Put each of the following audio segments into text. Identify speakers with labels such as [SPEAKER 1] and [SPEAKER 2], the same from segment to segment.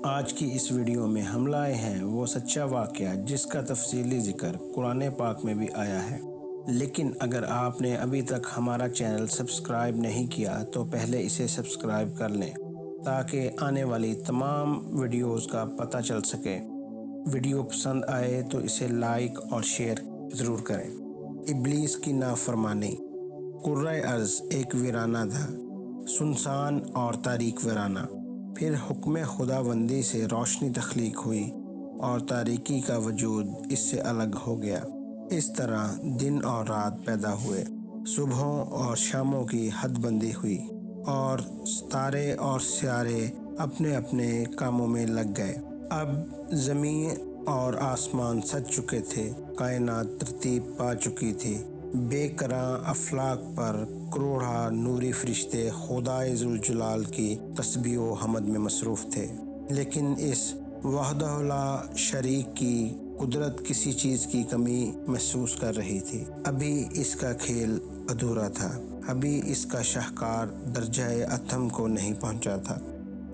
[SPEAKER 1] آج کی اس ویڈیو میں ہم لائے ہیں وہ سچا واقعہ جس کا تفصیلی ذکر قرآن پاک میں بھی آیا ہے، لیکن اگر آپ نے ابھی تک ہمارا چینل سبسکرائب نہیں کیا تو پہلے اسے سبسکرائب کر لیں تاکہ آنے والی تمام ویڈیوز کا پتہ چل سکے۔ ویڈیو پسند آئے تو اسے لائک اور شیئر ضرور کریں۔ ابلیس کی نافرمانی۔ قرۂ ارض ایک ویرانہ تھا، سنسان اور تاریک ویرانہ۔ پھر حکم خداوندی سے روشنی تخلیق ہوئی اور تاریکی کا وجود اس سے الگ ہو گیا۔ اس طرح دن اور رات پیدا ہوئے، صبحوں اور شاموں کی حد بندی ہوئی اور ستارے اور سیارے اپنے اپنے کاموں میں لگ گئے۔ اب زمین اور آسمان سج چکے تھے، کائنات ترتیب پا چکی تھی۔ بے کراں افلاک پر کروڑا نوری فرشتے خدائے ذوالجلال کی تسبیح و حمد میں مصروف تھے، لیکن اس وحدہ لا شریک کی قدرت کسی چیز کی کمی محسوس کر رہی تھی۔ ابھی اس کا کھیل ادھورا تھا، ابھی اس کا شاہکار درجہ اتم کو نہیں پہنچا تھا۔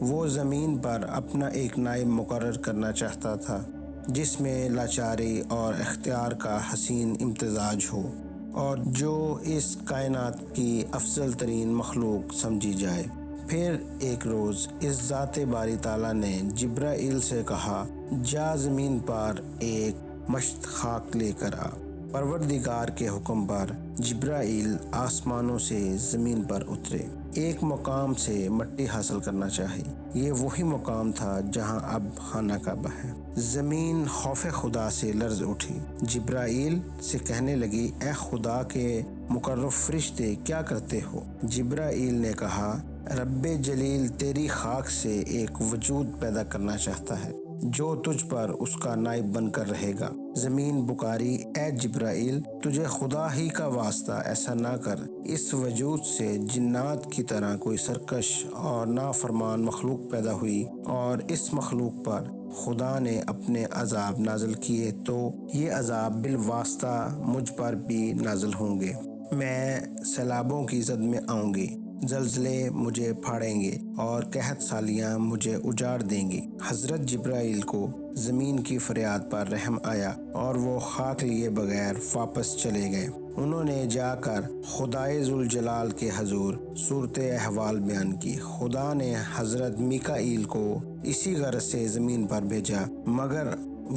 [SPEAKER 1] وہ زمین پر اپنا ایک نائب مقرر کرنا چاہتا تھا جس میں لاچاری اور اختیار کا حسین امتزاج ہو اور جو اس کائنات کی افضل ترین مخلوق سمجھی جائے۔ پھر ایک روز اس ذات باری تعالیٰ نے جبرائیل سے کہا، جا زمین پر ایک مشت خاک لے کر آ۔ پروردگار کے حکم پر جبرائیل آسمانوں سے زمین پر اترے۔ ایک مقام سے مٹی حاصل کرنا چاہی۔ یہ وہی مقام تھا جہاں اب خانہ کعبہ ہے۔ زمین خوف خدا سے لرز اٹھی۔ جبرائیل سے کہنے لگی، اے خدا کے مقرب فرشتے کیا کرتے ہو؟ جبرائیل نے کہا، رب جلیل تیری خاک سے ایک وجود پیدا کرنا چاہتا ہے جو تجھ پر اس کا نائب بن کر رہے گا۔ زمین پکاری، اے جبرائیل تجھے خدا ہی کا واسطہ ایسا نہ کر، اس وجود سے جنات کی طرح کوئی سرکش اور نافرمان مخلوق پیدا ہوئی اور اس مخلوق پر خدا نے اپنے عذاب نازل کیے تو یہ عذاب بالواسطہ مجھ پر بھی نازل ہوں گے۔ میں سیلابوں کی زد میں آؤں گی، زلزلے مجھے پھاڑیں گے اور قحط سالیاں مجھے اجاڑ دیں گی۔ حضرت جبرائیل کو زمین کی فریاد پر رحم آیا اور وہ خاک لیے بغیر واپس چلے گئے۔ انہوں نے جا کر خدائے ذوالجلال کے حضور صورت احوال بیان کی۔ خدا نے حضرت میکائیل کو اسی غرض سے زمین پر بھیجا، مگر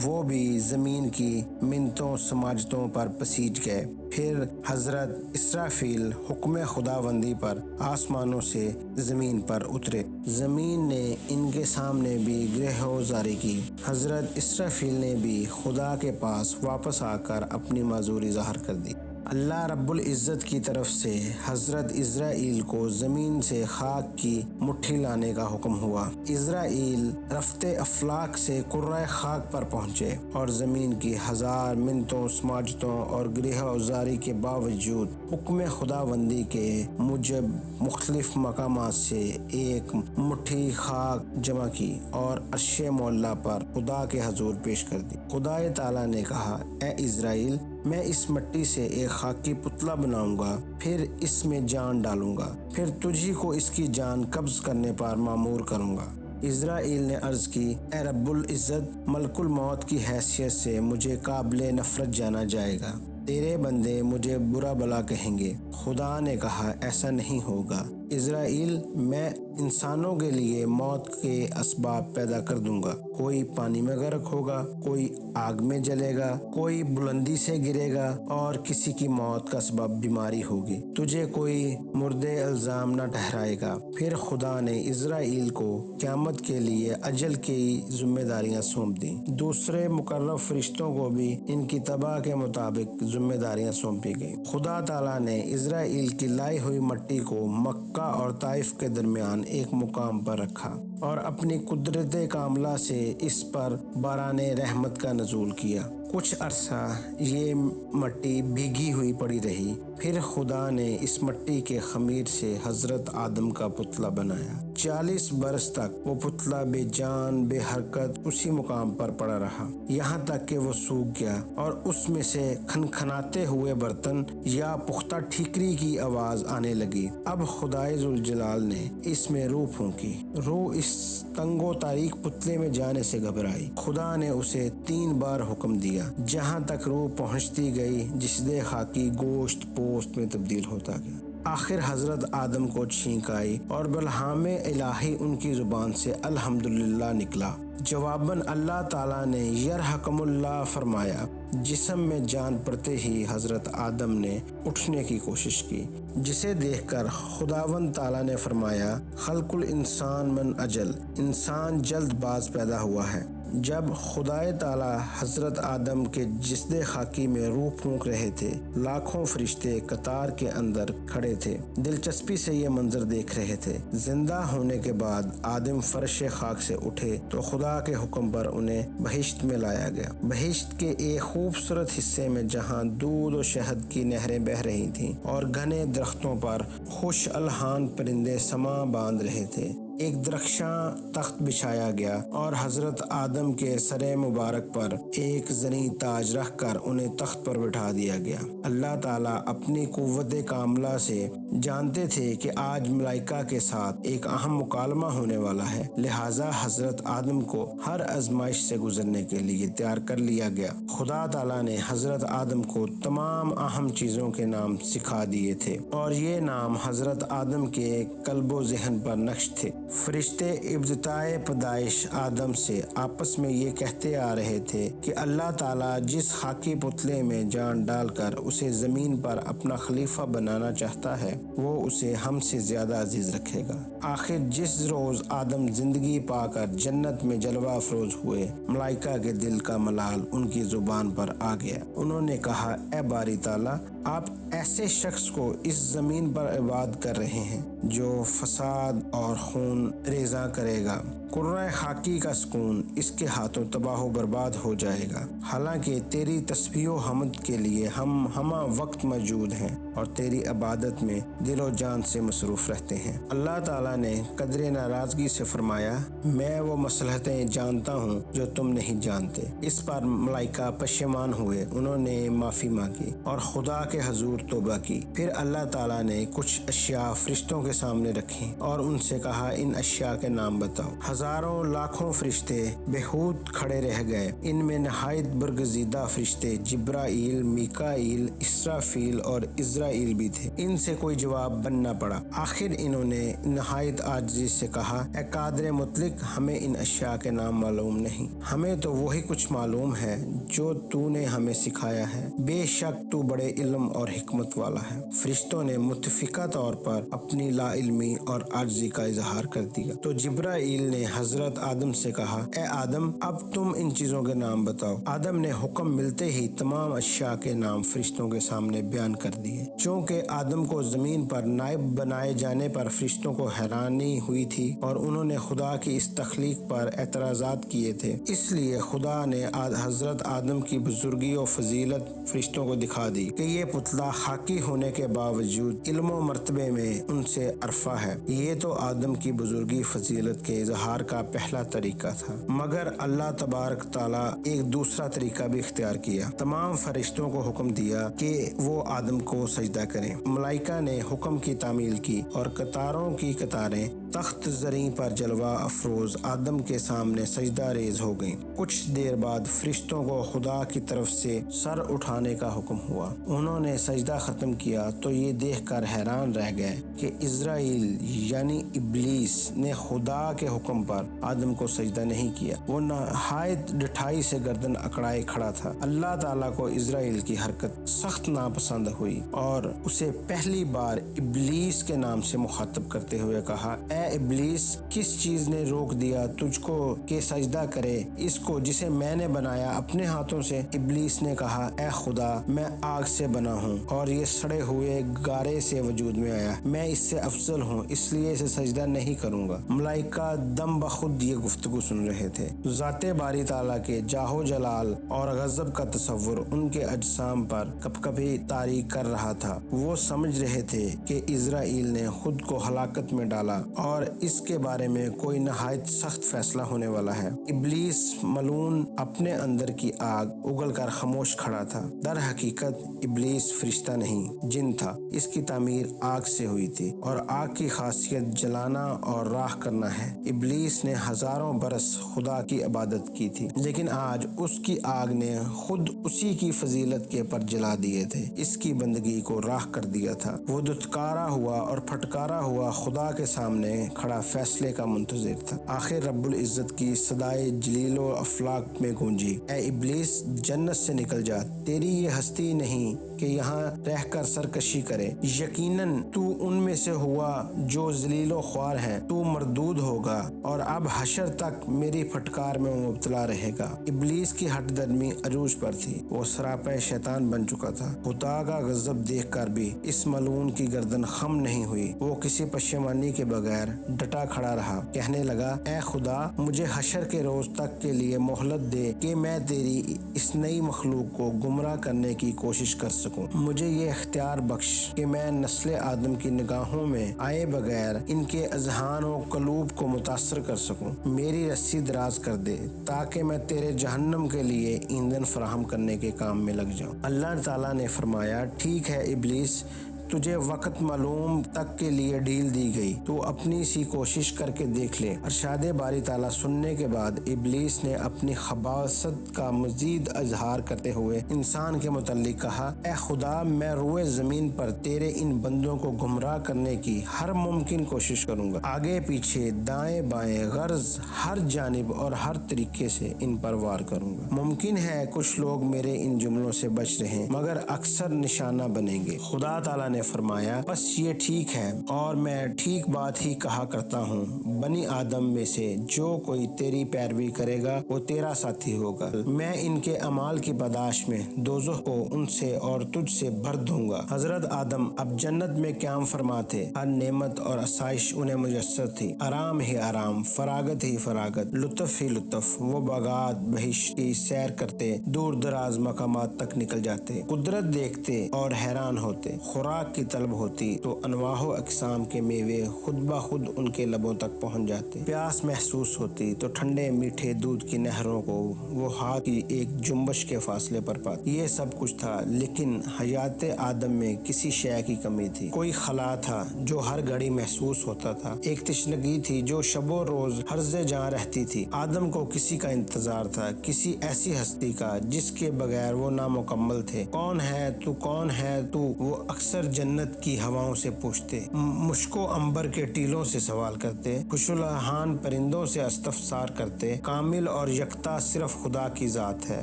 [SPEAKER 1] وہ بھی زمین کی منتوں سماجتوں پر پسیج گئے۔ پھر حضرت اسرافیل حکم خداوندی پر آسمانوں سے زمین پر اترے۔ زمین نے ان کے سامنے بھی گرہ و زاری کی۔ حضرت اسرافیل نے بھی خدا کے پاس واپس آ کر اپنی معذوری ظاہر کر دی۔ اللہ رب العزت کی طرف سے حضرت اسرائیل کو زمین سے خاک کی مٹھی لانے کا حکم ہوا۔ اسرائیل رفتے افلاک سے کرۂ خاک پر پہنچے اور زمین کی ہزار منتوں سماجتوں اور گرہ و زاری کے باوجود حکم خداوندی کے موجب مختلف مقامات سے ایک مٹھی خاک جمع کی اور عرش معلیٰ پر خدا کے حضور پیش کر دی۔ خدا تعالیٰ نے کہا، اے اسرائیل میں اس مٹی سے ایک خاکی پتلا بناؤں گا، پھر اس میں جان ڈالوں گا، پھر تجھی کو اس کی جان قبض کرنے پر مامور کروں گا۔ اسرائیل نے عرض کی، اے رب العزت ملک الموت کی حیثیت سے مجھے قابل نفرت جانا جائے گا، تیرے بندے مجھے برا بلا کہیں گے۔ خدا نے کہا، ایسا نہیں ہوگا۔ اسرائیل میں انسانوں کے لیے موت کے اسباب پیدا کر دوں گا، کوئی پانی میں غرق ہوگا، کوئی آگ میں جلے گا، کوئی بلندی سے گرے گا اور کسی کی موت کا سبب بیماری ہوگی، تجھے کوئی مردے الزام نہ ٹھہرائے گا۔ پھر خدا نے اسرائیل کو قیامت کے لیے اجل کی ذمہ داریاں سونپ دیں۔ دوسرے مقرب فرشتوں کو بھی ان کی تباہ کے مطابق ذمہ داریاں سونپی گئی۔ خدا تعالیٰ نے اسرائیل کی لائی ہوئی مٹی کو مکہ اور طائف کے درمیان ایک مقام پر رکھا اور اپنی قدرت کاملہ سے اس پر باران رحمت کا نزول کیا۔ کچھ عرصہ یہ مٹی بھیگی ہوئی پڑی رہی، پھر خدا نے اس مٹی کے خمیر سے حضرت آدم کا پتلا بنایا۔ 40 برس تک وہ پتلا بے جان بے حرکت اسی مقام پر پڑا رہا، یہاں تک کہ وہ سوکھ گیا اور اس میں سے کھنکھناتے ہوئے برتن یا پختہ ٹھیکری کی آواز آنے لگی۔ اب خدائے ذوالجلال نے اس میں روح پھونکی، روح اس تنگ و تاریک پتلے میں جانے سے گھبرائی۔ خدا نے اسے 3 بار حکم دیا، جہاں تک روح پہنچتی گئی جسد خاکی گوشت پوست میں تبدیل ہوتا گیا۔ آخر حضرت آدم کو چھینک آئی اور بلہام الہی ان کی زبان سے الحمدللہ نکلا۔ جواباً اللہ تعالیٰ نے یرحکم اللہ فرمایا۔ جسم میں جان پڑتے ہی حضرت آدم نے اٹھنے کی کوشش کی، جسے دیکھ کر خداوند تعالیٰ نے فرمایا خلق الانسان من اجل، انسان جلد باز پیدا ہوا ہے۔ جب خدائے تعالیٰ حضرت آدم کے جسد خاکی میں روح پھونک رہے تھے، لاکھوں فرشتے قطار کے اندر کھڑے تھے، دلچسپی سے یہ منظر دیکھ رہے تھے۔ زندہ ہونے کے بعد آدم فرش خاک سے اٹھے تو خدا کے حکم پر انہیں بہشت میں لایا گیا۔ بہشت کے ایک خوبصورت حصے میں جہاں دودھ و شہد کی نہریں بہہ رہی تھیں اور گھنے درختوں پر خوش الحان پرندے سماں باندھ رہے تھے، ایک درخشاں تخت بچھایا گیا اور حضرت آدم کے سر مبارک پر ایک زرعی تاج رکھ کر انہیں تخت پر بٹھا دیا گیا۔ اللہ تعالیٰ اپنی قوت کاملہ سے جانتے تھے کہ آج ملائکہ کے ساتھ ایک اہم مکالمہ ہونے والا ہے، لہٰذا حضرت آدم کو ہر آزمائش سے گزرنے کے لیے تیار کر لیا گیا۔ خدا تعالیٰ نے حضرت آدم کو تمام اہم چیزوں کے نام سکھا دیے تھے اور یہ نام حضرت آدم کے قلب و ذہن پر نقش تھے۔ فرشتے ابتدائے پیدائش آدم سے آپس میں یہ کہتے آ رہے تھے کہ اللہ تعالیٰ جس خاکی پتلے میں جان ڈال کر اسے زمین پر اپنا خلیفہ بنانا چاہتا ہے، وہ اسے ہم سے زیادہ عزیز رکھے گا۔ آخر جس روز آدم زندگی پا کر جنت میں جلوہ افروز ہوئے، ملائکہ کے دل کا ملال ان کی زبان پر آ گیا۔ انہوں نے کہا، اے باری تعالیٰ، آپ ایسے شخص کو اس زمین پر عباد کر رہے ہیں جو فساد اور خون ریزاں کرے گا۔ قرۂ خاکی کا سکون اس کے ہاتھوں تباہ و برباد ہو جائے گا، حالانکہ تیری تسبیح و حمد کے لیے ہم ہمہ وقت موجود ہیں اور تیری عبادت میں دل و جان سے مصروف رہتے ہیں۔ اللہ تعالیٰ نے قدر ناراضگی سے فرمایا، میں وہ مصلحتیں جانتا ہوں جو تم نہیں جانتے۔ اس پر ملائکہ پشیمان ہوئے، انہوں نے معافی مانگی اور خدا کے حضور توبہ کی۔ پھر اللہ تعالیٰ نے کچھ اشیاء فرشتوں کے سامنے رکھی اور ان سے کہا، ان اشیاء کے نام بتاؤ۔ ہزاروں لاکھوں فرشتے بہوت کھڑے رہ گئے، ان میں نہایت برگزیدہ فرشتے جبرائیل، میکائیل، اسرافیل اور عزرائیل بھی تھے۔ ان سے کوئی جواب بننا پڑا۔ آخر انہوں نے نہایت عاجزی سے کہا، اے قادر مطلق، ہمیں ان اشیاء کے نام معلوم نہیں، ہمیں تو وہی کچھ معلوم ہے جو تو نے ہمیں سکھایا ہے، بے شک تو بڑے علم اور حکمت والا ہے۔ فرشتوں نے متفقہ طور پر اپنی لا علمی اور عاجزی کا اظہار کر دیا تو جبرائیل نے حضرت آدم سے کہا، اے آدم، اب تم ان چیزوں کے نام بتاؤ۔ آدم نے حکم ملتے ہی تمام اشیاء کے نام فرشتوں کے سامنے بیان کر دیے۔ چونکہ آدم کو زمین پر نائب بنائے جانے پر فرشتوں کو حیرانی ہوئی تھی اور انہوں نے خدا کی اس تخلیق پر اعتراضات کیے تھے، اس لیے خدا نے حضرت آدم کی بزرگی و فضیلت فرشتوں کو دکھا دی کہ یہ پتلا خاکی ہونے کے باوجود علم و مرتبے میں ان سے عرفہ ہے۔ یہ تو آدم کی بزرگی فضیلت کے اظہار کا پہلا طریقہ تھا، مگر اللہ تبارک تعالیٰ ایک دوسرا طریقہ بھی اختیار کیا۔ تمام فرشتوں کو حکم دیا کہ وہ آدم کو سجدہ کریں۔ ملائکہ نے حکم کی تعمیل کی اور قطاروں کی قطاریں تخت زریں پر جلوہ افروز آدم کے سامنے سجدہ ریز ہو گئیں۔ کچھ دیر بعد فرشتوں کو خدا کی طرف سے سر اٹھانے کا حکم ہوا۔ انہوں نے سجدہ ختم کیا تو یہ دیکھ کر حیران رہ گئے کہ اسرائیل یعنی ابلیس نے خدا کے حکم پر آدم کو سجدہ نہیں کیا، وہ نہایت ڈٹھائی سے گردن اکڑائے کھڑا تھا۔ اللہ تعالیٰ کو اسرائیل کی حرکت سخت ناپسند ہوئی اور اسے پہلی بار ابلیس کے نام سے مخاطب کرتے ہوئے کہا، اے ابلیس، کس چیز نے روک دیا تجھ کو کہ سجدہ کرے اس کو جسے میں نے بنایا اپنے ہاتھوں سے؟ ابلیس نے کہا، اے خدا، میں آگ سے بنا ہوں اور یہ سڑے ہوئے گارے سے وجود میں آیا، میں اس سے افضل ہوں، اس لیے اسے سجدہ نہیں کروں گا۔ ملائکہ دم بخود یہ گفتگو سن رہے تھے۔ ذات باری تعالیٰ کے جاہ و جلال اور غضب کا تصور ان کے اجسام پر کب کبھی طاری کر رہا تھا۔ وہ سمجھ رہے تھے کہ اسرائیل نے خود کو ہلاکت میں ڈالا اور اور اس کے بارے میں کوئی نہایت سخت فیصلہ ہونے والا ہے۔ ابلیس ملعون اپنے اندر کی آگ اگل کر خاموش کھڑا تھا۔ در حقیقت ابلیس فرشتہ نہیں، جن تھا۔ اس کی تعمیر آگ سے ہوئی تھی اور آگ کی خاصیت جلانا اور راکھ کرنا ہے۔ ابلیس نے ہزاروں برس خدا کی عبادت کی تھی، لیکن آج اس کی آگ نے خود اسی کی فضیلت کے پر جلا دیے تھے، اس کی بندگی کو راکھ کر دیا تھا۔ وہ دھتکارا ہوا اور پھٹکارا ہوا خدا کے سامنے کھڑا فیصلے کا منتظر تھا۔ آخر رب العزت کی صدائے جلیل و افلاک میں گونجی، اے ابلیس، جنت سے نکل جا، تیری یہ ہستی نہیں کہ یہاں رہ کر سرکشی کرے۔ یقیناً تو ان میں سے ہوا جو ذلیل و خوار ہیں، تو مردود ہوگا اور اب حشر تک میری پھٹکار میں مبتلا رہے گا۔ ابلیس کی ہٹ درمی عروج پر تھی، وہ سراپے شیطان بن چکا تھا۔ خدا کا غضب دیکھ کر بھی اس ملعون کی گردن خم نہیں ہوئی، وہ کسی پشیمانی کے بغیر ڈٹا کھڑا رہا، کہنے لگا، اے خدا، مجھے حشر کے روز تک کے لیے مہلت دے کہ میں تیری اس نئی مخلوق کو گمراہ کرنے کی کوشش کر سکوں۔ مجھے یہ اختیار بخش کہ میں نسل آدم کی نگاہوں میں آئے بغیر ان کے اذہان و قلوب کو متاثر کر سکوں۔ میری رسی دراز کر دے تاکہ میں تیرے جہنم کے لیے ایندھن فراہم کرنے کے کام میں لگ جاؤں۔ اللہ تعالیٰ نے فرمایا، ٹھیک ہے ابلیس، تجھے وقت معلوم تک کے لیے ڈھیل دی گئی، تو اپنی سی کوشش کر کے دیکھ لے۔ ارشاد باری تعالیٰ سننے کے بعد ابلیس نے اپنی خباثت کا مزید اظہار کرتے ہوئے انسان کے متعلق کہا، اے خدا، میں روئے زمین پر تیرے ان بندوں کو گمراہ کرنے کی ہر ممکن کوشش کروں گا، آگے پیچھے دائیں بائیں غرض ہر جانب اور ہر طریقے سے ان پر وار کروں گا۔ ممکن ہے کچھ لوگ میرے ان جملوں سے بچ رہے مگر اکثر نشانہ بنیں گے۔ خدا تعالیٰ نے فرمایا، بس یہ ٹھیک ہے اور میں ٹھیک بات ہی کہا کرتا ہوں، بنی آدم میں سے جو کوئی تیری پیروی کرے گا وہ تیرا ساتھی ہوگا۔ میں ان کے اعمال کی پاداش میں دوزخ کو ان سے اور تجھ سے بھر دوں گا۔ حضرت آدم اب جنت میں قیام فرما تھے، ہر نعمت اور آسائش انہیں میسر تھی، آرام ہی آرام، فراغت ہی فراغت، لطف ہی لطف۔ وہ باغات بہشت کی سیر کرتے، دور دراز مقامات تک نکل جاتے، قدرت دیکھتے اور حیران ہوتے۔ خوراک کی طلب ہوتی تو انواع و اقسام کے میوے خود بخود ان کے لبوں تک پہنچ جاتے۔ پیاس محسوس ہوتی تو ٹھنڈے میٹھے دودھ کی نہروں کو وہ ہاتھ کی ایک جنبش کے فاصلے پر پاتے۔ یہ سب کچھ تھا، لیکن حیات آدم میں کسی شے کی کمی تھی۔ کوئی خلا تھا جو ہر گھڑی محسوس ہوتا تھا، ایک تشنگی تھی جو شب و روز ہرز جاں رہتی تھی۔ آدم کو کسی کا انتظار تھا، کسی ایسی ہستی کا جس کے بغیر وہ نامکمل تھے۔ کون ہے تو، کون ہے تو، وہ اکثر جنت کی ہواؤں سے پوچھتے، مشک و عنبر کے ٹیلوں سے سوال کرتے، خوشلہان پرندوں سے استفسار کرتے۔ کامل اور یکتا صرف خدا کی ذات ہے،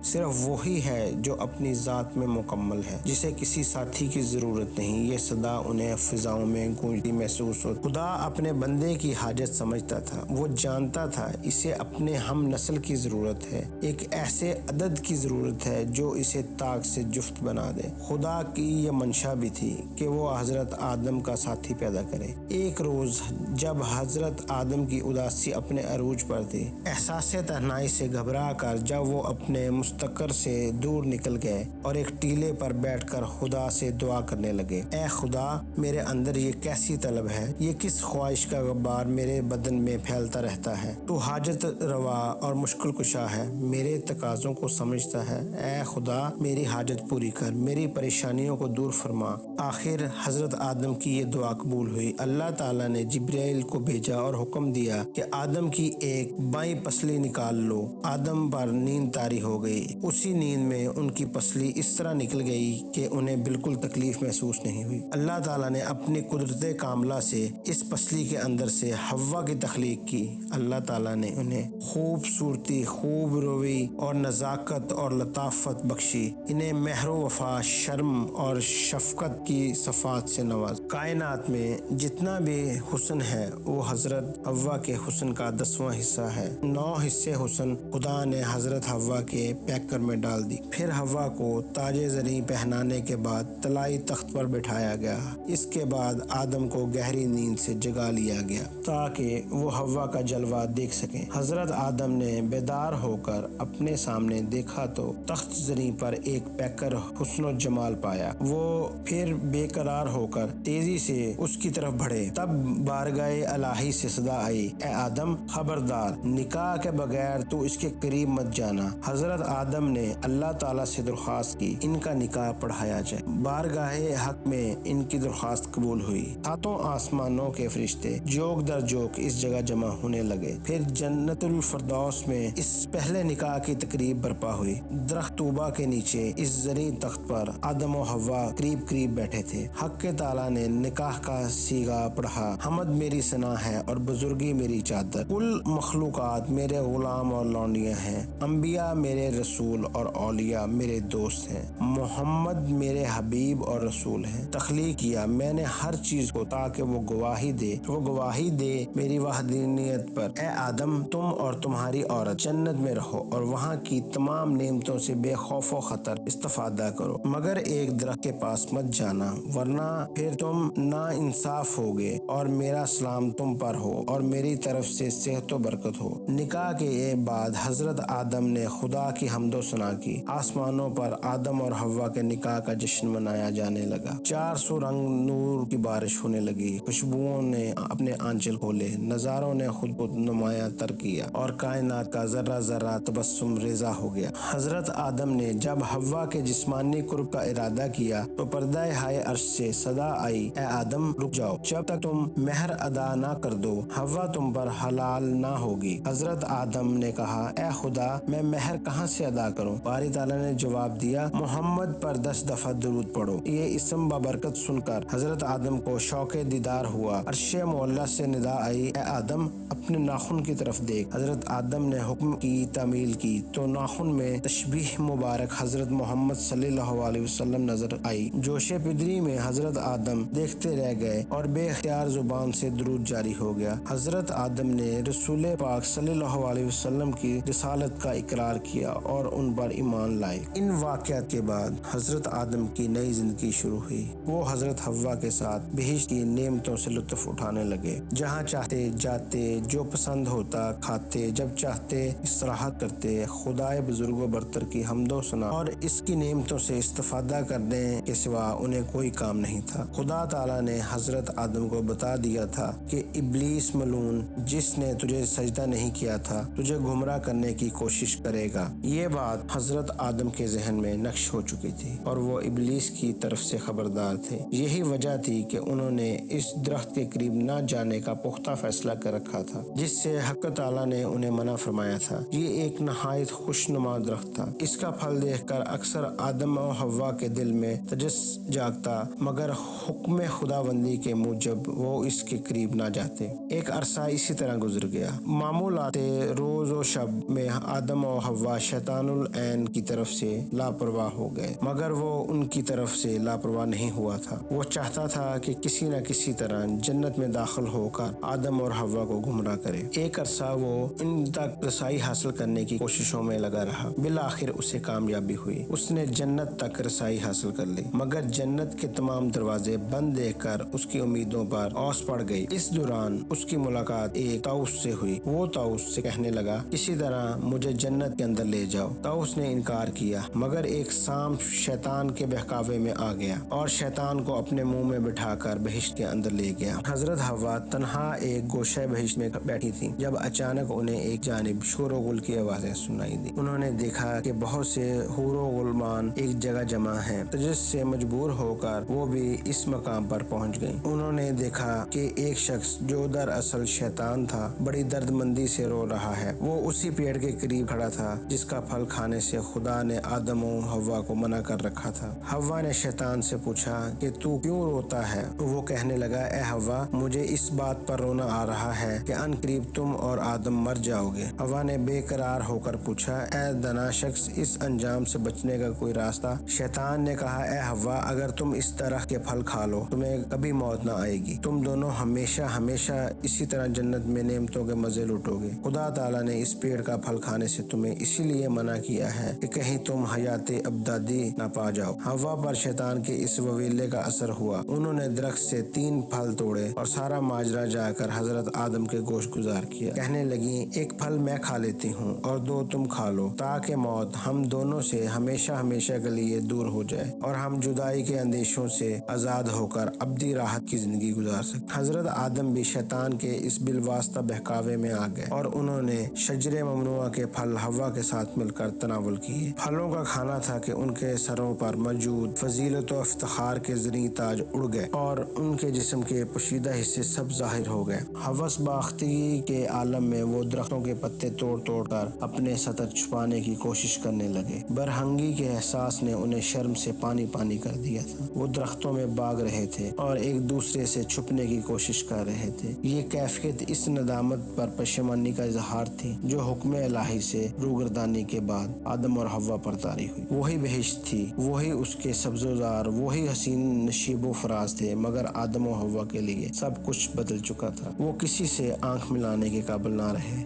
[SPEAKER 1] صرف وہی ہے جو اپنی ذات میں مکمل ہے، جسے کسی ساتھی کی ضرورت نہیں۔ یہ صدا انہیں فضاؤں میں گونجتی محسوس ہو۔ خدا اپنے بندے کی حاجت سمجھتا تھا، وہ جانتا تھا اسے اپنے ہم نسل کی ضرورت ہے، ایک ایسے عدد کی ضرورت ہے جو اسے طاق سے جفت بنا دے۔ خدا کی یہ منشا بھی تھی کہ وہ حضرت آدم کا ساتھی پیدا کرے۔ ایک روز جب حضرت آدم کی اداسی اپنے عروج پر تھی، احساس تنہائی سے گھبرا کر جب وہ اپنے مستقر سے دور نکل گئے اور ایک ٹیلے پر بیٹھ کر خدا سے دعا کرنے لگے، اے خدا، میرے اندر یہ کیسی طلب ہے، یہ کس خواہش کا غبار میرے بدن میں پھیلتا رہتا ہے۔ تو حاجت روا اور مشکل کشا ہے، میرے تقاضوں کو سمجھتا ہے، اے خدا، میری حاجت پوری کر، میری پریشانیوں کو دور فرما۔ آخر حضرت آدم کی یہ دعا قبول ہوئی۔ اللہ تعالیٰ نے جبرائیل کو بھیجا اور حکم دیا کہ آدم کی ایک بائیں پسلی نکال لو۔ آدم پر نیند طاری ہو گئی، اسی نیند میں ان کی پسلی اس طرح نکل گئی کہ انہیں بالکل تکلیف محسوس نہیں ہوئی۔ اللہ تعالیٰ نے اپنی قدرت کاملہ سے اس پسلی کے اندر سے حوا کی تخلیق کی۔ اللہ تعالیٰ نے انہیں خوبصورتی، خوب روی اور نزاکت اور لطافت بخشی، انہیں مہر و وفا، شرم اور شفقت کی صفات سے نواز۔ کائنات میں جتنا بھی حسن ہے وہ حضرت حوا کے حسن کا 10واں حصہ ہے۔ 9 حصے حسن خدا نے حضرت حوا کے پیکر میں ڈال دی۔ پھر حوا کو تاج زریں پہنانے کے بعد طلائی تخت پر بٹھایا گیا۔ اس کے بعد آدم کو گہری نیند سے جگا لیا گیا تاکہ وہ حوا کا جلوہ دیکھ سکیں۔ حضرت آدم نے بیدار ہو کر اپنے سامنے دیکھا تو تخت زریں پر ایک پیکر حسن و جمال پایا۔ وہ پھر بے بے قرار ہو کر تیزی سے اس کی طرف بڑھے۔ تب بارگاہ الہی سے صدا آئی، اے آدم خبردار، نکاح کے بغیر تو اس کے قریب مت جانا۔ حضرت آدم نے اللہ تعالیٰ سے درخواست کی ان کا نکاح پڑھایا جائے۔ بارگاہ حق میں ان کی درخواست قبول ہوئی۔ ساتوں آسمانوں کے فرشتے جوک در جوک اس جگہ جمع ہونے لگے۔ پھر جنت الفردوس میں اس پہلے نکاح کی تقریب برپا ہوئی۔ درخت طوبہ کے نیچے اس زرعی تخت پر آدم و حوا قریب قریب بیٹھے تھے۔ حق تعالیٰ نے نکاح کا صیغہ پڑھا، حمد میری ثنا ہے اور بزرگی میری چادر، کل مخلوقات میرے غلام اور لونڈیاں ہیں، انبیاء میرے رسول اور اولیاء میرے دوست ہیں، محمد میرے حبیب اور رسول ہیں۔ تخلیق کیا میں نے ہر چیز کو تاکہ وہ گواہی دے میری وحدانیت پر۔ اے آدم، تم اور تمہاری عورت جنت میں رہو اور وہاں کی تمام نعمتوں سے بے خوف و خطر استفادہ کرو، مگر ایک درخت کے پاس مت جانا ورنہ پھر تم نا انصاف ہوگے، اور میرا سلام تم پر ہو اور میری طرف سے صحت و برکت ہو۔ نکاح کے بعد حضرت آدم نے خدا کی حمد و ثنا کی۔ آسمانوں پر آدم اور حوا کے نکاح کا جشن منایا جانے لگا۔ 400 رنگ نور کی بارش ہونے لگی، خوشبوؤں نے اپنے آنچل کھولے، نظاروں نے خود کو نمایاں تر کیا اور کائنات کا ذرہ ذرہ تبسم ریزہ ہو گیا۔ حضرت آدم نے جب حوا کے جسمانی قرب کا ارادہ کیا تو پردہ ہائے عرش سے صدا آئی، اے آدم رک جاؤ، جب تک تم مہر ادا نہ کر دو حوا تم پر حلال نہ ہوگی۔ حضرت آدم نے کہا، اے خدا، میں مہر کہاں سے ادا کروں؟ باری تعالیٰ نے جواب دیا، محمد پر 10 دفعہ درود پڑھو۔ یہ اسم بابرکت سن کر حضرت آدم کو شوق دیدار ہوا۔ عرش معلیٰ سے ندا آئی، اے آدم اپنے ناخن کی طرف دیکھ۔ حضرت آدم نے حکم کی تعمیل کی تو ناخن میں تشبیہ مبارک حضرت محمد صلی اللہ علیہ وسلم نظر آئی۔ جوش پدری میں حضرت آدم دیکھتے رہ گئے اور بے اختیار زبان سے درود جاری ہو گیا۔ حضرت آدم نے رسول پاک صلی اللہ علیہ وسلم کی رسالت کا اقرار کیا اور ان پر ایمان لائے۔ ان واقعات کے بعد حضرت آدم کی نئی زندگی شروع ہوئی۔ وہ حضرت حوا کے ساتھ بہشت کی نعمتوں سے لطف اٹھانے لگے، جہاں چاہتے جاتے، جو پسند ہوتا کھاتے، جب چاہتے استراحت کرتے۔ خدائے بزرگ و برتر کی حمد و ثنا اور اس کی نعمتوں سے استفادہ کرنے کے سوا انہیں کوئی کام نہیں تھا۔ خدا تعالیٰ نے حضرت آدم کو بتا دیا تھا کہ ابلیس ملعون جس نے تجھے سجدہ نہیں کیا تھا تجھے گمراہ کرنے کی کوشش کرے گا۔ یہ بات حضرت آدم کے ذہن میں نقش ہو چکی تھی اور وہ ابلیس کی طرف سے خبردار تھے۔ یہی وجہ تھی کہ انہوں نے اس درخت کے قریب نہ جانے کا پختہ فیصلہ کر رکھا تھا جس سے حق تعالیٰ نے انہیں منع فرمایا تھا۔ یہ ایک نہایت خوشنما درخت تھا۔ اس کا پھل دیکھ کر اکثر آدم و حوا کے دل میں تجس جاگتا، مگر حکم خداوندی کے موجب وہ اس کے قریب نہ جاتے۔ ایک عرصہ اسی طرح گزر گیا۔ معمولات روز و شب میں آدم و حوا شیطان العین کی طرف سے لاپرواہ ہو گئے، مگر وہ ان کی طرف سے لاپرواہ نہیں ہوا تھا۔ وہ چاہتا تھا کہ کسی نہ کسی طرح جنت میں داخل ہو کر آدم اور حوا کو گمراہ کرے۔ ایک عرصہ وہ ان تک رسائی حاصل کرنے کی کوششوں میں لگا رہا۔ بالآخر اسے کامیابی ہوئی، اس نے جنت تک رسائی حاصل کر لی، مگر جنت کے تمام دروازے بند دیکھ کر اس کی امیدوں پر اوس پڑ گئی۔ اس دوران اس کی ملاقات ایک طاؤس سے ہوئی۔ وہ طاؤس سے کہنے لگا، کسی طرح مجھے جنت کے اندر لے جاؤ۔ طاؤس نے انکار کیا، مگر ایک سانپ شیطان کے بہکاوے میں آ گیا اور شیطان کو اپنے منہ میں بٹھا کر بہشت کے اندر لے گیا۔ حضرت حوا تنہا ایک گوشہ بہشت میں بیٹھی تھی جب اچانک انہیں ایک جانب شور و غل کی آوازیں سنائی دی۔ انہوں نے دیکھا کہ بہت سے حور و غلمان ایک جگہ جمع ہیں۔ تجس سے مجبور ہو کر وہ بھی اس مقام پر پہنچ گئیں۔ انہوں نے دیکھا کہ ایک شخص جو دراصل شیطان تھا بڑی درد مندی سے رو رہا ہے۔ وہ اسی پیڑ کے قریب کھڑا تھا جس کا پھل کھانے سے خدا نے آدم و حوا کو منع کر رکھا تھا۔ حوا نے شیطان سے پوچھا کہ تو کیوں روتا ہے؟ وہ کہنے لگا، اے حوا، مجھے اس بات پر رونا آ رہا ہے کہ ان قریب تم اور آدم مر جاؤ گے۔ حوا نے بے قرار ہو کر پوچھا، اے دانا شخص، اس انجام سے بچنے کا کوئی راستہ؟ شیطان نے کہا، اے حوا، اگر تم اس درخت کے پھل کھا لو تمہیں کبھی موت نہ آئے گی، تم دونوں ہمیشہ ہمیشہ اسی طرح جنت میں نعمتوں کے مزے لوٹو گے۔ خدا تعالیٰ نے اس پیڑ کا پھل کھانے سے تمہیں اسی لیے منع کیا ہے کہ کہیں تم حیات ابدی نہ پا جاؤ۔ حوا پر شیطان کے اس وویلے کا اثر ہوا۔ انہوں نے درخت سے 3 پھل توڑے اور سارا ماجرا جا کر حضرت آدم کے گوش گزار کیا۔ کہنے لگیں، ایک پھل میں کھا لیتی ہوں اور 2 تم کھا لو، تاکہ موت ہم دونوں سے ہمیشہ ہمیشہ کے لیے دور ہو جائے اور ہم جدائی کے اندیشوں خواہشوں سے آزاد ہو کر ابدی راحت کی زندگی گزار سکے۔ حضرت آدم بھی شیطان کے اس بالواسطہ بہکاوے میں آ گئے اور انہوں نے شجر ممنوعہ کے پھل حوا کے ساتھ مل کر تناول کیے۔ پھلوں کا کھانا تھا کہ ان کے سروں پر موجود فضیلت و افتخار کے زرعی تاج اڑ گئے اور ان کے جسم کے پوشیدہ حصے سب ظاہر ہو گئے۔ ہوس باختگی کے عالم میں وہ درختوں کے پتے توڑ توڑ کر اپنے سطر چھپانے کی کوشش کرنے لگے۔ برہنگی کے احساس نے انہیں شرم سے پانی پانی کر دیا تھا۔ وہ درختوں میں بھاگ رہے تھے اور ایک دوسرے سے چھپنے کی کوشش کر رہے تھے۔ یہ کیفیت اس ندامت پر پشیمانی کا اظہار تھی جو حکم الہی سے روگردانی کے بعد آدم اور حوا پر طاری ہوئی۔ وہی بہشت تھی، وہی اس کے سبزوزار، وہی حسین نشیب و فراز تھے، مگر آدم و حوا کے لیے سب کچھ بدل چکا تھا۔ وہ کسی سے آنکھ ملانے کے قابل نہ رہے۔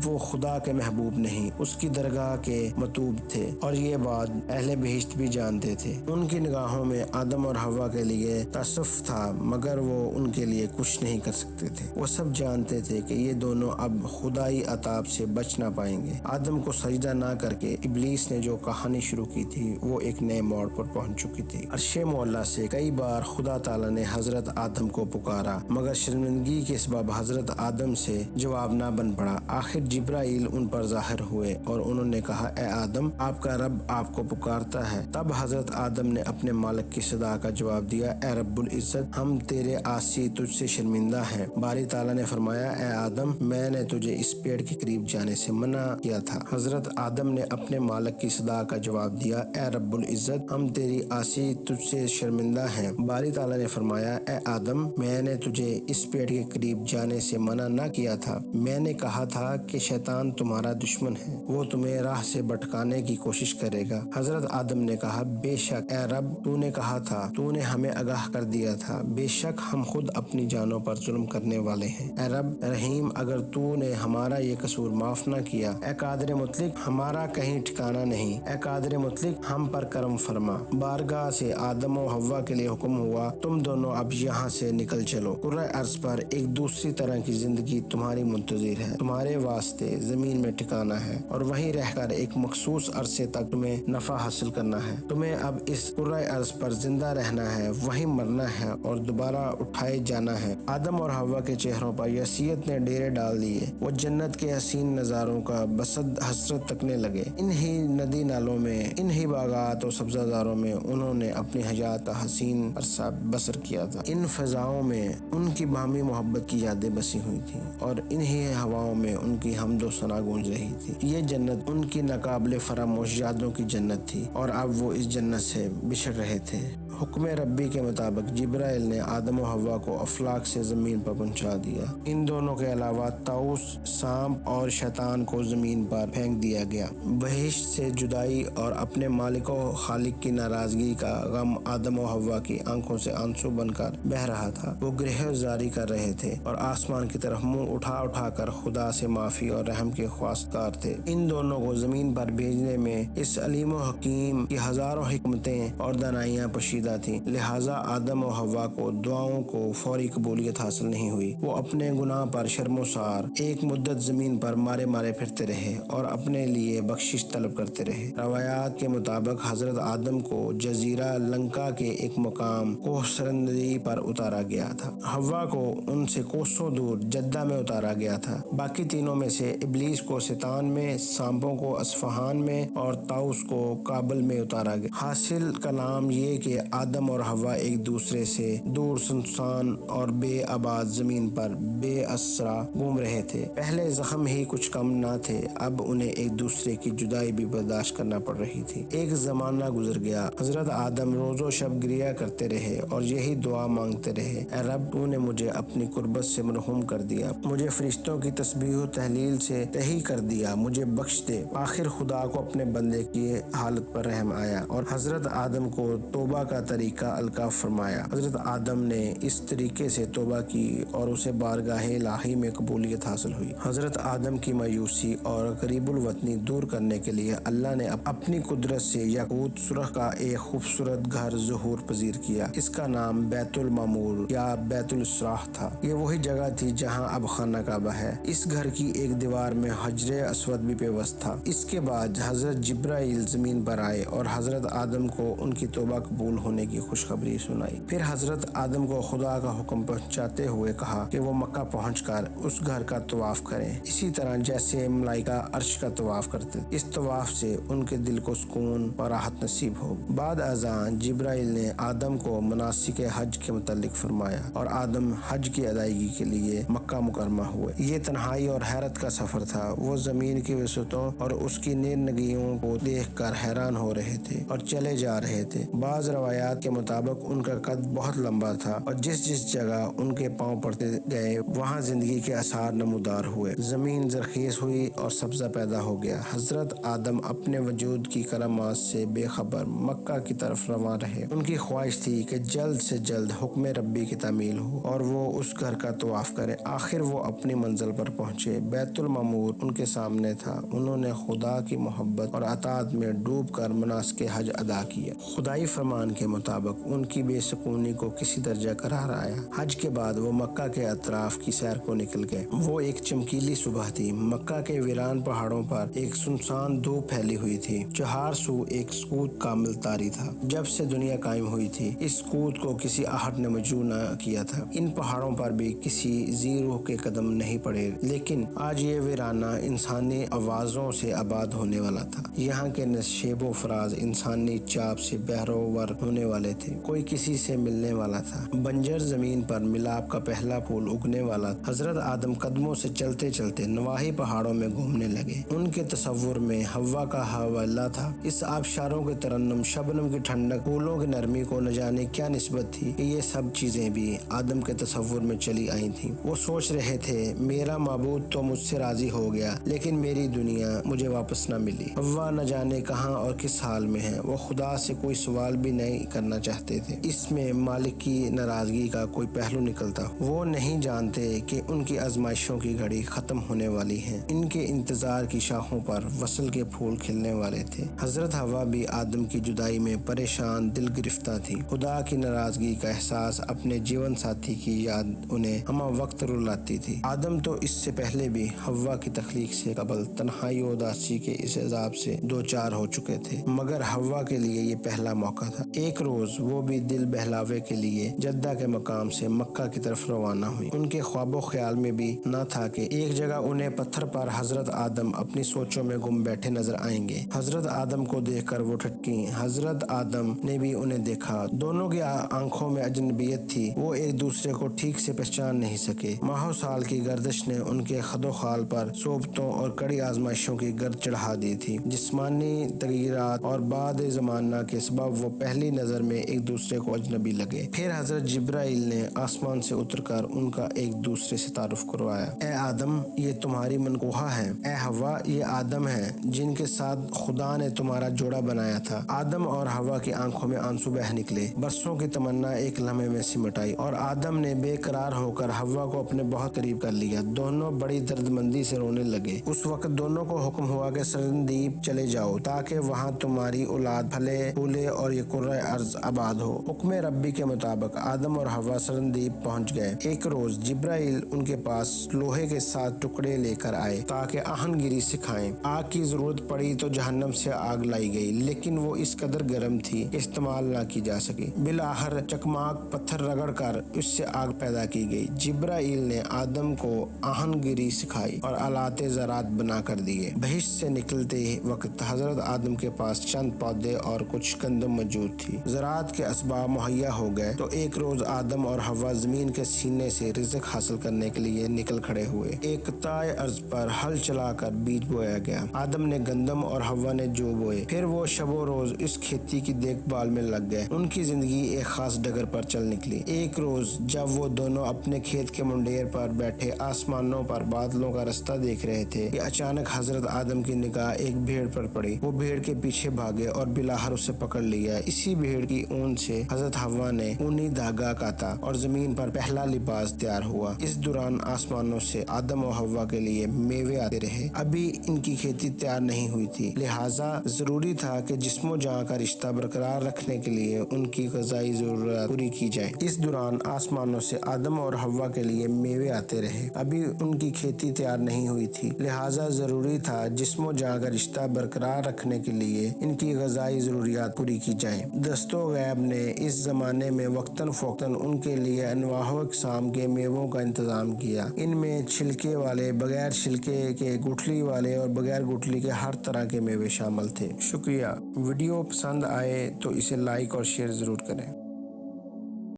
[SPEAKER 1] وہ خدا کے محبوب نہیں، اس کی درگاہ کے مطلوب تھے اور یہ بات اہل بہشت بھی جانتے تھے۔ ان کی نگاہوں میں آدم اور حوا کے لیے تعصف تھا، مگر وہ ان کے لیے کچھ نہیں کر سکتے تھے۔ وہ سب جانتے تھے کہ یہ دونوں اب خدائی عطاب سے بچ نہ پائیں گے۔ آدم کو سجدہ نہ کر کے ابلیس نے جو کہانی شروع کی تھی وہ ایک نئے موڑ پر پہنچ چکی تھی۔ عرش مولا سے کئی بار خدا تعالیٰ نے حضرت آدم کو پکارا، مگر شرمندگی کے سبب حضرت آدم سے جواب نہ بن پڑا۔ آخر جبرائیل ان پر ظاہر ہوئے اور انہوں نے کہا، اے آدم، آپ کا رب آپ کو پکارتا ہے۔ تب حضرت آدم نے اپنے مالک کی صدا کا جواب دیا، اے رب العزت، ہم تیرے عاصی تجھ سے شرمندہ ہیں۔ باری تعالیٰ نے فرمایا، اے آدم، میں نے تجھے اس پیڑ کے قریب جانے سے منع کیا تھا۔ حضرت آدم نے اپنے مالک کی صدا کا جواب دیا، اے رب العزت، ہم تیری عاصی تجھ سے شرمندہ ہیں۔ باری تعالیٰ نے فرمایا، اے آدم، میں نے تجھے اس پیڑ کے قریب جانے سے منع نہ کیا تھا۔ میں نے کہا تھا کہ شیطان تمہارا دشمن ہے، وہ تمہیں راہ سے بھٹکانے کی کوشش کرے گا۔ حضرت آدم نے کہا، بے شک اے رب، تو نے کہا تھا، تو نے ہمیں آگاہ کر دیا تھا، بے شک ہم خود اپنی جانوں پر ظلم کرنے والے ہیں۔ اے رب رحیم، اگر تو نے ہمارا یہ قصور معاف نہ کیا، اے قادر مطلق، ہمارا کہیں ٹھکانہ نہیں، اے قادر مطلق، ہم پر کرم فرما۔ بارگاہ سے آدم و حوا کے لیے حکم ہوا، تم دونوں اب یہاں سے نکل چلو۔ کرۂ ارض پر ایک دوسری طرح کی زندگی تمہاری منتظر ہے، تمہارے واسطے زمین میں ٹھکانہ ہے اور وہیں رہ کر ایک مخصوص عرصے تک تمہیں نفع حاصل کرنا ہے۔ تمہیں اب اس کرۂ ارض پر زندہ رہنا ہے، وہیں مرنا ہے اور دوبارہ اٹھائے جانا ہے۔ آدم اور حوا کے چہروں پر یسیت نے ڈیرے ڈال دیے۔ وہ جنت کے حسین نظاروں کا بصد حسرت تکنے لگے۔ انہی ندی نالوں میں، انہی باغات اور سبزہ زاروں میں انہوں نے اپنی حیات کا حسین عرصہ بسر کیا تھا۔ ان فضاؤں میں ان کی باہمی محبت کی یادیں بسی ہوئی تھیں اور انہی ہواؤں میں ان کی حمد و ثنا گونج رہی تھی۔ یہ جنت ان کی ناقابل فراموش یادوں کی جنت تھی اور اب وہ اس جنت سے بچھڑ رہے تھے۔ حکم ربی کے مطابق جبرائیل نے آدم و حوا کو افلاک سے زمین پر پہنچا دیا۔ ان دونوں کے علاوہ طاؤس، سانپ اور شیطان کو زمین پر پھینک دیا گیا۔ بہشت سے جدائی اور اپنے مالک و خالق کی ناراضگی کا غم آدم و حوا کی آنکھوں سے آنسو بن کر بہہ رہا تھا۔ وہ گرہ زاری کر رہے تھے اور آسمان کی طرف منہ اٹھا اٹھا کر خدا سے معافی اور رحم کے خواستگار تھے۔ ان دونوں کو زمین پر بھیجنے میں اس علیم و حکیم کی ہزاروں حکمتیں اور دانائیاں پوشیدہ تھیں، لہٰذا آدم و حوا کو دعاؤں کو فوری قبولیت حاصل نہیں ہوئی۔ وہ اپنے گناہ پر شرمسار ایک مدت زمین پر مارے مارے پھرتے رہے اور اپنے لیے بخشش طلب کرتے رہے۔ روایات کے مطابق حضرت آدم کو جزیرہ لنکا کے ایک مقام کوثر ندی پر اتارا گیا تھا۔ حوا کو ان سے کوسوں دور جدہ میں اتارا گیا تھا۔ باقی تینوں میں سے ابلیس کو ستان میں، سانپوں کو اصفہان میں اور طاؤس کو کابل میں اتارا گیا۔ حاصل کلام یہ کہ آدم اور حوا ایک دوسرے سے دور سنسان اور بے آباد زمین پر بے اسرا گھوم رہے تھے۔ پہلے زخم ہی کچھ کم نہ تھے، اب انہیں ایک دوسرے کی جدائی بھی برداشت کرنا پڑ رہی تھی۔ ایک زمانہ گزر گیا۔ حضرت آدم روز و شب گریا کرتے رہے اور یہی دعا مانگتے رہے، اے رب، تو نے مجھے اپنی قربت سے محروم کر دیا، مجھے فرشتوں کی تسبیح و تحلیل سے تہی کر دیا، مجھے بخش دے۔ آخر خدا کو اپنے بندے کی حالت پر رحم آیا اور حضرت آدم کو توبہ کا طریقہ القا فرمایا۔ حضرت آدم نے اس طریقے سے توبہ کی اور اسے بارگاہ الہی میں قبولیت حاصل ہوئی۔ حضرت آدم کی مایوسی اور قریب الوطنی دور کرنے کے لیے اللہ نے اپنی قدرت سے یاقوت سرخ کا ایک خوبصورت گھر ظہور پذیر کیا۔ اس کا نام بیت المعمور یا بیت الاسراح تھا۔ یہ وہی جگہ تھی جہاں اب خانہ کعبہ ہے۔ اس گھر کی ایک دیوار میں حجر اسود بھی پیوست تھا۔ اس کے بعد حضرت جبرائیل زمین پر آئے اور حضرت آدم کو ان کی توبہ قبول ہونے کی خوشخبری سنائی۔ پھر حضرت آدم کو خدا کا حکم پہنچاتے ہوئے کہا کہ وہ مکہ پہنچ کر اس گھر کا طواف کریں، اسی طرح جیسے ملائکہ عرش کا طواف کرتے۔ اس طواف سے ان کے دل کو سکون اور راحت نصیب ہو۔ بعد ازاں جبرائیل نے آدم کو مناسک حج کے متعلق فرمایا اور آدم حج کی ادائیگی کے لیے مکہ مکرمہ ہوئے۔ یہ تنہائی اور حیرت کا سفر تھا۔ وہ زمین کی وسعتوں اور اس کی نرنگیوں کو دیکھ کر حیران ہو رہے تھے اور چلے جا رہے تھے۔ بعض روایات کے مطابق ان کا قد بہت لمبا تھا اور جس جس جگہ ان کے پاؤں پڑتے گئے وہاں زندگی کے آثار نمودار ہوئے۔ زمین زرخیز ہوئی اور سبزہ پیدا ہو گیا۔ حضرت آدم اپنے وجود کی کرامات سے بے خبر مکہ کی طرف رواں رہے۔ ان کی خواہش تھی کہ جلد سے جلد حکم ربی کی تعمیل ہو اور وہ اس گھر کا طواف کریں۔ آخر وہ اپنی منزل پر پہنچے۔ بیت المعمور ان کے سامنے تھا۔ انہوں نے خدا کی محبت اور اطاعت میں ڈوب کر مناسک حج ادا کیا۔ خدائی فرمان کے مطابق ان کی بے سکونی کو کسی درجہ قرار آیا۔ حج کے بعد وہ مکہ کے اطراف کی سیر کو نکل گئے۔ وہ ایک چمکیلی صبح تھی۔ مکہ کے ویران پہاڑوں پر ایک سنسان دھوپ پھیلی ہوئی تھی۔ چہار سو ایک سکوت کامل طاری تھا۔ جب سے دنیا قائم ہوئی تھی اس سکوت کو کسی آہٹ نے مجروح نہ کیا تھا۔ ان پہاڑوں پر بھی کسی ذی روح کے قدم نہیں پڑے، لیکن آج یہ ویرانہ انسانی آوازوں سے آباد ہونے والا تھا۔ یہاں کے نشیب و فراز انسانی چاپ سے بہروور ہونے والے تھے۔ کوئی کسی سے ملنے والا تھا۔ بنجر زمین پر ملاپ کا پہلا پھول اگنے والا تھا۔ حضرت آدم قدموں سے چلتے چلتے نواحی پہاڑوں میں گھومنے لگے۔ ان کے تصور میں ہوا کا حوالہ تھا۔ اس آبشاروں کے ترنم، شبنم کی ٹھنڈک، پھولوں کی نرمی کو نہ جانے کیا نسبت تھی کہ یہ سب چیزیں بھی آدم کے تصور میں چلی آئی تھیں۔ وہ سوچ رہے تھے میرا معبود تو مجھ سے راضی ہو گیا، لیکن میری دنیا مجھے واپس نہ ملی۔ ہوا نہ جانے کہاں اور کس حال میں ہے۔ وہ خدا سے کوئی سوال بھی نہیں کرنا چاہتے تھے۔ اس میں مالک کی ناراضگی کا کوئی پہلو نکلتا۔ وہ نہیں جانتے کہ ان کی آزمائشوں کی گھڑی ختم ہونے والی ہے۔ ان کے انتظار کی شاخوں پر وصل کے پھول کھلنے والے تھے۔ حضرت حوا بھی آدم کی جدائی میں پریشان دل گرفتہ تھی۔ خدا کی ناراضگی کا احساس، اپنے جیون ساتھی کی یاد انہیں ہمہ وقت رلاتی تھی۔ آدم تو اس سے پہلے بھی حوا کی تخلیق سے قبل تنہائی و اداسی کے اس عذاب سے دوچار ہو چکے تھے، مگر حوا کے لیے یہ پہلا موقع تھا۔ ایک روز وہ بھی دل بہلاوے کے لیے جدہ کے مقام سے مکہ کی طرف روانہ ہوئی۔ ان کے خواب و خیال میں بھی نہ تھا کہ ایک جگہ انہیں پتھر پر حضرت آدم اپنی سوچوں میں گم بیٹھے نظر آئیں گے۔ حضرت آدم کو دیکھ کر وہ ٹھٹکیں۔ حضرت آدم نے بھی انہیں دیکھا۔ دونوں کی آنکھوں میں اجنبیت تھی۔ وہ ایک دوسرے کو ٹھیک سے پہچان نہیں سکے۔ ماہ و سال کی گردش نے ان کے خد و خال پر صعوبتوں اور کڑی آزمائشوں کی گرد چڑھا دی تھی۔ جسمانی تغیرات اور بعد زمانہ کے سبب وہ پہلی نظر میں ایک دوسرے کو اجنبی لگے۔ پھر حضرت جبرائیل نے آسمان سے اتر کر ان کا ایک دوسرے سے تعارف کروایا۔ اے آدم، یہ تمہاری منقوہ ہے۔ اے حوا، یہ آدم ہے جن کے ساتھ خدا نے تمہارا جوڑا بنایا تھا۔ آدم اور حوا کی آنکھوں میں آنسو بہہ نکلے۔ برسوں کی تمنا ایک لمحے میں سمٹ آئی اور آدم نے بے قرار ہو کر حوا کو اپنے بہت قریب کر لیا۔ دونوں بڑی درد مندی سے رونے لگے۔ اس وقت دونوں کو حکم ہوا کہ سرندیپ چلے جاؤ تاکہ وہاں تمہاری اولاد پھلے پھولے اور یہ کرۂ ارض آباد ہو۔ حکم ربی کے مطابق آدم اور حوا سرندیپ پہنچ گئے۔ ایک روز جبرائیل ان کے پاس لوہے کے 7 ٹکڑے لے کر آئے تاکہ آہن گیری سکھائیں۔ آگ کی ضرورت پڑی تو جہنم سے آگ لائی گئی، لیکن وہ اس قدر گرم تھی کہ استعمال نہ کی جا سکی۔ بالآخر چکماک پتھر رگڑ کر اس سے آگ پیدا کی گئی۔ جبرائیل نے آدم کو آہن گیری سکھائی اور آلات زراعت بنا کر دیے۔ بہشت سے نکلتے وقت حضرت آدم کے پاس چند پودے اور کچھ گندم موجود تھی۔ زراعت کے اسباب مہیا ہو گئے تو ایک روز آدم اور حوا زمین کے سینے سے رزق حاصل کرنے کے لیے نکل کھڑے ہوئے۔ ایک قطع ارض پر ہل چلا کر بیج بویا گیا۔ آدم نے گندم اور حوا نے جو بوئے۔ پھر وہ شب و روز اس کھیتی کی دیکھ بھال میں لگ گئے۔ ان کی زندگی ایک خاص ڈگر پر چل نکلی۔ ایک روز جب وہ دونوں اپنے کھیت کے منڈیر پر بیٹھے آسمانوں پر بادلوں کا رستہ دیکھ رہے تھے کہ اچانک حضرت آدم کی نگاہ ایک بھیڑ پر پڑی۔ وہ بھیڑ کے پیچھے بھاگے اور بالآخر اسے پکڑ لیا۔ اسی بھیڑ کی اون سے حضرت حوا نے اونی دھاگا کاتا اور زمین پر پہلا لباس تیار ہوا۔ اس دوران آسمانوں سے آدم اور حوا کے لیے میوے آتے رہے۔ ابھی ان کی کھیتی تیار نہیں ہوئی تھی، لہٰذا ضروری تھا کہ جسم و جاں کا رشتہ برقرار رکھنے کے لیے ان کی غذائی ضرورت پوری کی جائے۔ اس دوران آسمانوں سے آدم اور حوا کے لیے میوے آتے رہے۔ ابھی ان کی کھیتی تیار نہیں ہوئی تھی، لہٰذا ضروری تھا جسم و جاں کا رشتہ برقرار رکھنے کے لیے ان کی غذائی ضروریات پوری کی جائیں۔ دستوغیب نے اس زمانے میں وقتاً فوقتاً ان کے لیے انواع و اقسام کے میووں کا انتظام کیا۔ ان میں چھلکے والے، بغیر چھلکے کے، گٹھلی والے اور بغیر گٹھلی کے ہر طرح کے میوے شامل تھے۔ شکریہ۔ ویڈیو پسند آئے تو اسے لائک اور شیئر ضرور کریں۔